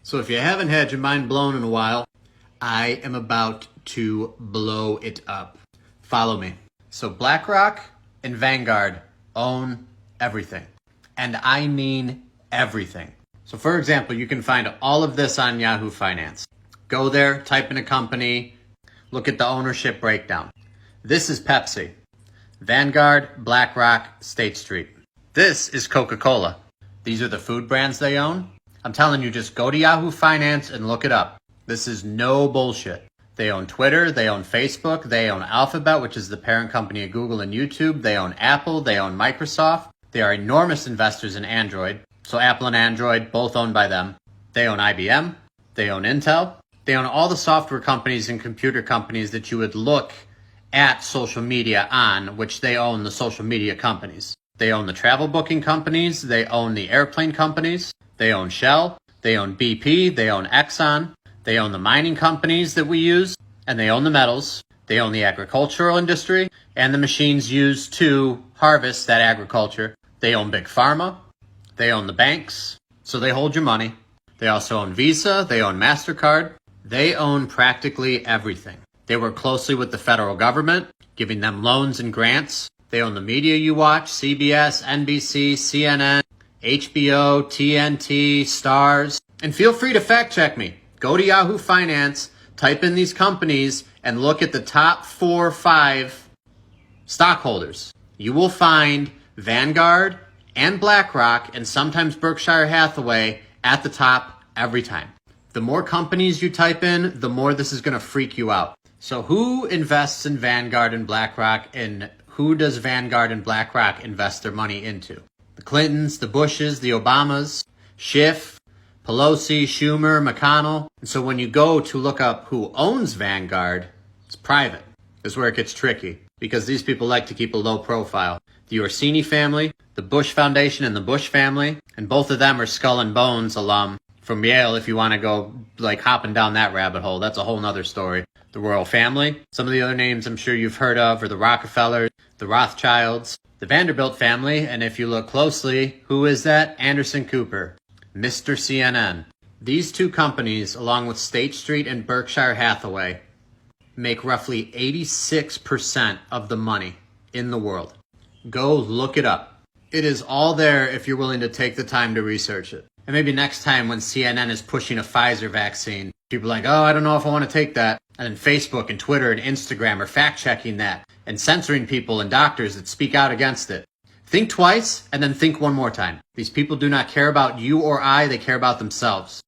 So if you haven't had your mind blown in a while, I am about to blow it up. Follow me. So BlackRock and Vanguard own everything. And I mean everything. So for example, you can find all of this on Yahoo Finance. Go there, type in a company, look at the ownership breakdown. This is Pepsi. Vanguard, BlackRock, State Street. This is Coca-Cola. These are the food brands they own. I'm telling you, just go to Yahoo Finance and look it up. This is no bullshit. They own Twitter, they own Facebook, they own Alphabet, which is the parent company of Google and YouTube. They own Apple, they own Microsoft. They are enormous investors in Android. So Apple and Android, both owned by them. They own IBM, they own Intel. They own all the software companies and computer companies that you would look at social media on, which they own the social media companies. They own the travel booking companies, they own the airplane companies, they own Shell, they own BP, they own Exxon, they own the mining companies that we use, and they own the metals, they own the agricultural industry, and the machines used to harvest that agriculture. They own Big Pharma, they own the banks, so they hold your money. They also own Visa, they own MasterCard, they own practically everything. They work closely with the federal government, giving them loans and grants. They own the media you watch, CBS, NBC, CNN, HBO, TNT, Stars. And feel free to fact check me. Go to Yahoo Finance, type in these companies, and look at the top 4 or 5 stockholders. You will find Vanguard and BlackRock and sometimes Berkshire Hathaway at the top every time. The more companies you type in, the more this is going to freak you out. So who invests in Vanguard and BlackRock, and who does Vanguard and BlackRock invest their money into? The Clintons, the Bushes, the Obamas, Schiff, Pelosi, Schumer, McConnell. And so when you go to look up who owns Vanguard, it's private. This is where it gets tricky, because these people like to keep a low profile. The Orsini family, the Bush Foundation, and the Bush family, and both of them are Skull and Bones alum from Yale. If you want to go like hopping down that rabbit hole, that's a whole nother story. The royal family. Some of the other names I'm sure you've heard of are the Rockefellers, the Rothschilds, the Vanderbilt family, and if you look closely, who is that? Anderson Cooper, Mr. CNN. These two companies, along with State Street and Berkshire Hathaway, make roughly 86% of the money in the world. Go look it up. It is all there if you're willing to take the time to research it. And maybe next time when CNN is pushing a Pfizer vaccine, people are like, oh, I don't know if I want to take that. And then Facebook and Twitter and Instagram are fact-checking that and censoring people and doctors that speak out against it. Think twice and then think one more time. These people do not care about you or I, they care about themselves.